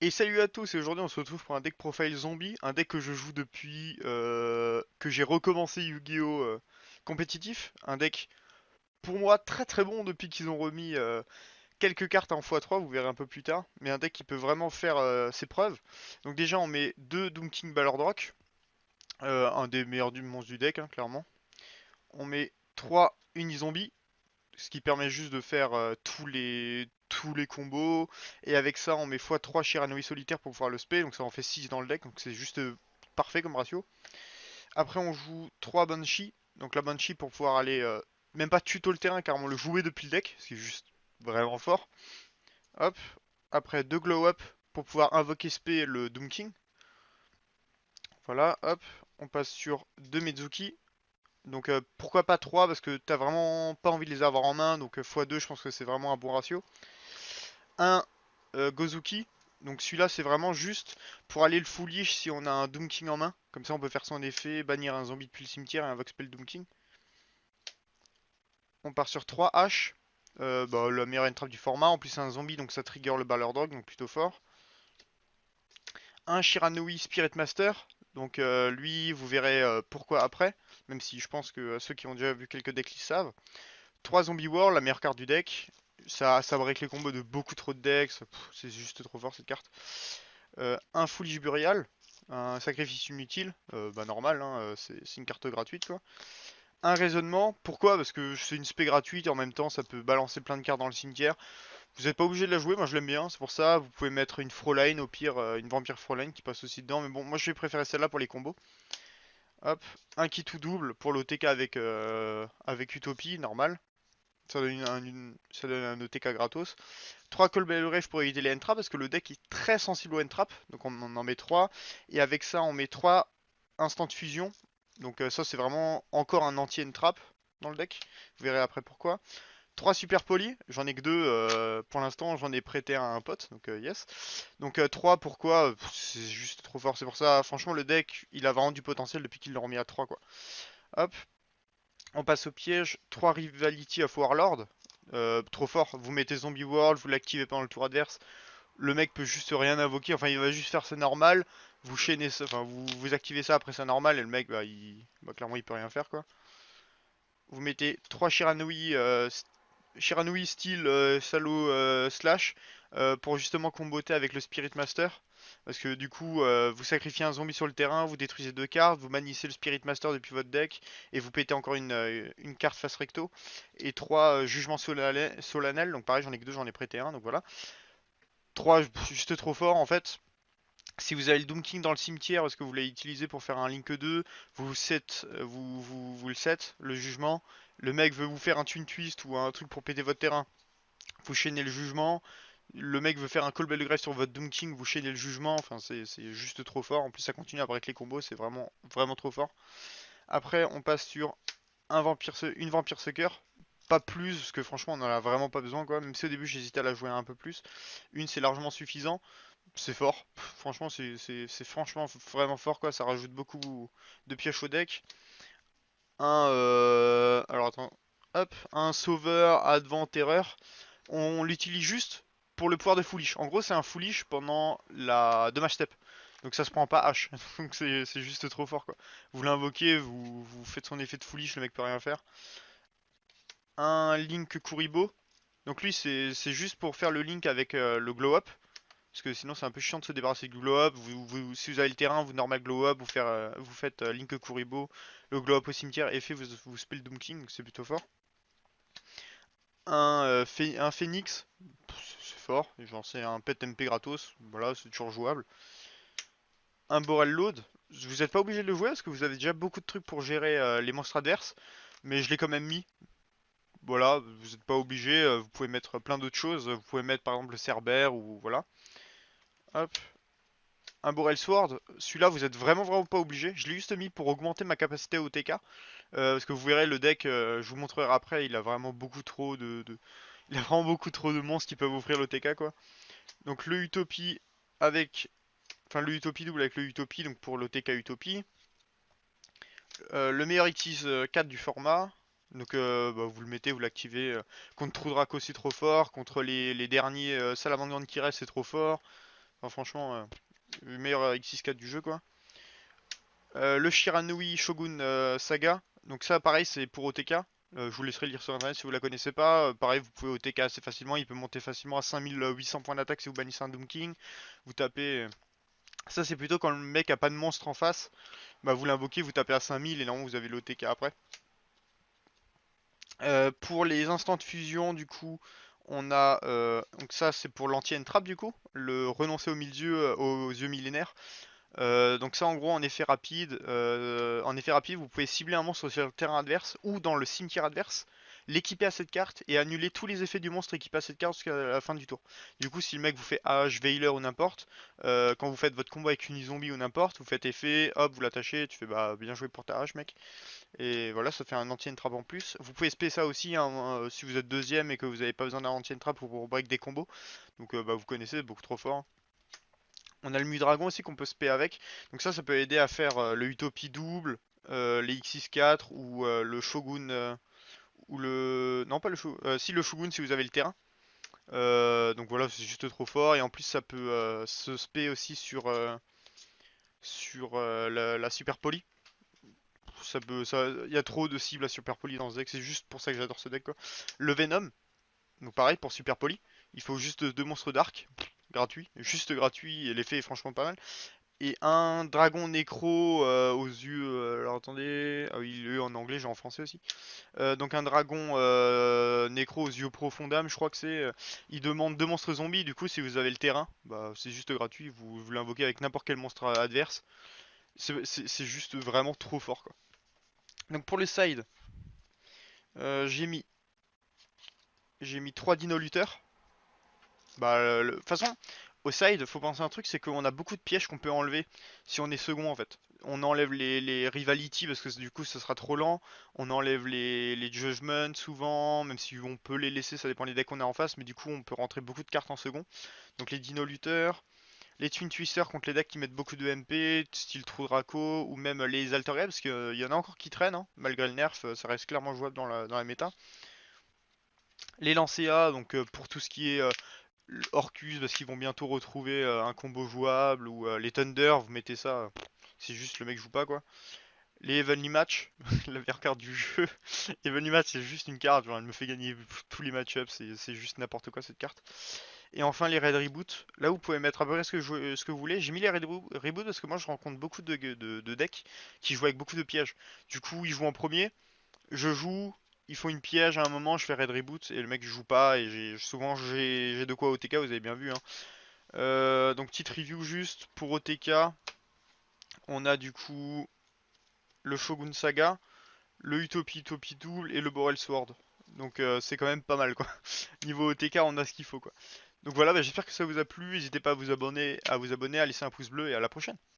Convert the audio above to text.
Et salut à tous, et aujourd'hui on se retrouve pour un deck profile zombie, un deck que je joue depuis que j'ai recommencé Yu-Gi-Oh! Compétitif, un deck pour moi très très bon depuis qu'ils ont remis quelques cartes en x3, vous verrez un peu plus tard, mais un deck qui peut vraiment faire ses preuves. Donc déjà on met deux Doom King Ballardrock, un des meilleurs du monstre du deck, hein, clairement. On met trois Unizombies, ce qui permet juste de faire tous les combos. Et avec ça, on met x3 Shiranui solitaire pour pouvoir le spé, donc ça en fait 6 dans le deck, donc c'est juste parfait comme ratio. Après, on joue 3 Banshee, donc la Banshee pour pouvoir aller même pas tuto le terrain car on le jouait depuis le deck, ce qui est juste vraiment fort. Hop, après 2 Glow Up pour pouvoir invoquer spé le Doom King. Voilà, hop, on passe sur 2 Mezuki. Donc pourquoi pas 3 parce que t'as vraiment pas envie de les avoir en main, donc x2 je pense que c'est vraiment un bon ratio. Un Gozuki. Donc celui-là c'est vraiment juste pour aller le foolish si on a un Doom King en main. Comme ça on peut faire son effet, bannir un zombie depuis le cimetière et invoque spell Doom King. On part sur 3 H. Bah, la meilleure entrave du format. En plus c'est un zombie donc ça trigger le Baller Dog donc plutôt fort. Un Shiranui Spirit Master. Donc lui vous verrez pourquoi après. Même si je pense que ceux qui ont déjà vu quelques decks le savent. 3 Zombie War, la meilleure carte du deck. Ça break les combos de beaucoup trop de decks. C'est juste trop fort cette carte. Un Foolish Burial, un sacrifice inutile, bah normal, hein, c'est une carte gratuite quoi. Un raisonnement, pourquoi? Parce que c'est une spé gratuite et en même temps ça peut balancer plein de cartes dans le cimetière. Vous n'êtes pas obligé de la jouer, moi je l'aime bien, c'est pour ça. Vous pouvez mettre une Froline, au pire une Vampire Froline qui passe aussi dedans, mais bon, moi je vais préférer celle-là pour les combos. Hop, un kit tout double pour l'OTK avec Utopie, normal. Ça donne un OTK gratos. 3 Call Bell Rave pour éviter les entraps parce que le deck est très sensible aux entraps. Donc on en met 3. Et avec ça, on met 3 Instant Fusion. Donc ça, c'est vraiment encore un anti-entrap dans le deck. Vous verrez après pourquoi. 3 Super Poly. J'en ai que 2 pour l'instant. J'en ai prêté à un pote. Donc yes. Donc 3, pourquoi? C'est juste trop fort. C'est pour ça, franchement, le deck, il a vraiment du potentiel depuis qu'il l'a remis à 3 quoi. Hop, on passe au piège. 3 Rivality of Warlord. Trop fort. Vous mettez Zombie World, vous l'activez pendant le tour adverse. Le mec peut juste rien invoquer, enfin il va juste faire sa normale, vous chaînez ça, enfin vous activez ça après sa normale et le mec bah clairement il peut rien faire quoi. Vous mettez 3 Shiranui, Shiranui style Salo slash pour justement comboter avec le Spirit Master. Parce que du coup vous sacrifiez un zombie sur le terrain, vous détruisez 2 cartes, vous manissez le Spirit Master depuis votre deck et vous pétez encore une carte face recto. Et 3 jugements solennels, donc pareil j'en ai que 2, j'en ai prêté un, donc voilà. 3 juste trop fort en fait. Si vous avez le Doom King dans le cimetière parce que vous l'avez utilisé pour faire un Link 2, vous le set, le jugement. Le mec veut vous faire un Twin Twist ou un truc pour péter votre terrain. Vous chaînez le jugement. Le mec veut faire un Call Belgrave sur votre Doom King, vous chaînez le jugement. Enfin, c'est juste trop fort. En plus, ça continue après avec les combos, c'est vraiment, vraiment trop fort. Après, on passe sur une Vampire Sucker. Pas plus, parce que franchement, on en a vraiment pas besoin quoi. Même si au début, j'hésitais à la jouer un peu plus. Une, c'est largement suffisant. C'est fort. Franchement, c'est franchement vraiment fort quoi. Ça rajoute beaucoup de pièges au deck. Alors attends. Hop, un sauveur Advent Terreur. On l'utilise juste pour le pouvoir de Foolish. En gros, c'est un Foolish pendant la dommage step. Donc ça se prend pas H. Donc c'est juste trop fort quoi. Vous l'invoquez, vous faites son effet de Foolish, le mec peut rien faire. Un Link Kuribo. Donc lui, c'est juste pour faire le link avec le Glow Up. Parce que sinon c'est un peu chiant de se débarrasser du glow up. Si vous avez le terrain, vous normal glow up, vous faites Link Kuribo, le glow up au cimetière, effet, vous spell Doom King, donc c'est plutôt fort. Un Phoenix, c'est fort, genre c'est un pet MP gratos, voilà, c'est toujours jouable. Un Borel Load, vous n'êtes pas obligé de le jouer parce que vous avez déjà beaucoup de trucs pour gérer les monstres adverses, mais je l'ai quand même mis. Voilà, vous n'êtes pas obligé, vous pouvez mettre plein d'autres choses, vous pouvez mettre par exemple le Cerbère ou voilà. Hop, un Borel Sword, celui-là vous êtes vraiment vraiment pas obligé. Je l'ai juste mis pour augmenter ma capacité au TK. Parce que vous verrez le deck, je vous montrerai après, il a vraiment beaucoup trop Il a vraiment beaucoup trop de monstres qui peuvent offrir le TK quoi. Donc le Utopie avec. Enfin le Utopie double avec le Utopie, donc pour le TK Utopie. Le meilleur Xyz 4 du format. Donc bah, vous le mettez, vous l'activez. Contre True Draco c'est trop fort. Contre les derniers Salamangreande qui restent c'est trop fort. Enfin franchement, le meilleur X64 du jeu quoi. Le Shiranui Shogun Saga. Donc ça pareil c'est pour OTK. Je vous laisserai lire sur internet si vous la connaissez pas. Pareil vous pouvez OTK assez facilement. Il peut monter facilement à 5800 points d'attaque si vous bannissez un Doom King. Vous tapez... Ça c'est plutôt quand le mec a pas de monstre en face. Bah vous l'invoquez, vous tapez à 5000 et normalement vous avez l'OTK après. Pour les instants de fusion, du coup, on a donc ça c'est pour l'anti-entrap du coup, le renoncer aux yeux millénaires. Donc ça en gros en effet rapide, vous pouvez cibler un monstre sur le terrain adverse ou dans le cimetière adverse, l'équiper à cette carte et annuler tous les effets du monstre équipé à cette carte jusqu'à la fin du tour. Du coup, si le mec vous fait AH, Veiler ou n'importe, quand vous faites votre combo avec une zombie ou n'importe, vous faites effet, hop, vous l'attachez, tu fais bah bien joué pour ta hache mec. Et voilà, ça fait un anti-entrap en plus. Vous pouvez spé ça aussi hein, si vous êtes deuxième et que vous n'avez pas besoin d'un anti-entrap pour break des combos. Donc bah, vous connaissez, c'est beaucoup trop fort. On a le Mu-Dragon aussi qu'on peut spé avec. Donc ça peut aider à faire le Utopie double, les X64 ou le Shogun ou le... Non pas le Shogun, si le Shogun si vous avez le terrain. Donc voilà, c'est juste trop fort. Et en plus ça peut se spé aussi sur la Super Poly. Il y a trop de cibles à Super Poly dans ce deck, c'est juste pour ça que j'adore ce deck quoi. Le Venom, donc pareil pour Super Poly, il faut juste deux monstres d'arc, gratuit, juste gratuit et l'effet est franchement pas mal. Et un dragon nécro aux yeux, alors attendez, ah oui, le en anglais, j'ai en français aussi. Donc un dragon nécro aux yeux profonds d'âme, je crois que c'est. Il demande deux monstres zombies, du coup si vous avez le terrain, bah c'est juste gratuit, vous l'invoquez avec n'importe quel monstre adverse. C'est juste vraiment trop fort quoi. Donc pour les sides, euh, j'ai mis j'ai mis 3 dino lutteurs. Bah de toute façon, au side, faut penser à un truc, c'est qu'on a beaucoup de pièges qu'on peut enlever si on est second en fait. On enlève les Rivality parce que du coup ça sera trop lent. On enlève les Judgment souvent, même si on peut les laisser, ça dépend des decks qu'on a en face, mais du coup on peut rentrer beaucoup de cartes en second. Donc les Dino lutteurs, les Twin Twisters contre les decks qui mettent beaucoup de MP, style True Draco, ou même les Alter Red, parce qu'il y en a encore qui traînent, hein. Malgré le nerf, ça reste clairement jouable dans la méta. Les Lancea, donc pour tout ce qui est Orcus, parce qu'ils vont bientôt retrouver un combo jouable, ou les Thunder, vous mettez ça, c'est juste le mec joue pas quoi. Les Evenly Match, la meilleure carte du jeu. Evenly Match c'est juste une carte, genre elle me fait gagner tous les match-ups, c'est juste n'importe quoi cette carte. Et enfin les Raid Reboot, là vous pouvez mettre à peu près ce que vous voulez. J'ai mis les Raid Reboot parce que moi je rencontre beaucoup de decks qui jouent avec beaucoup de pièges. Du coup ils jouent en premier, je joue, ils font une piège à un moment, je fais raid reboot et le mec joue pas et souvent j'ai de quoi OTK, vous avez bien vu hein. Donc petite review juste pour OTK, on a du coup le Shogun Saga, le Utopie Double et le Borel Sword. Donc c'est quand même pas mal quoi. Niveau OTK on a ce qu'il faut quoi. Donc voilà, bah, j'espère que ça vous a plu, n'hésitez pas à vous abonner, à laisser un pouce bleu et à la prochaine.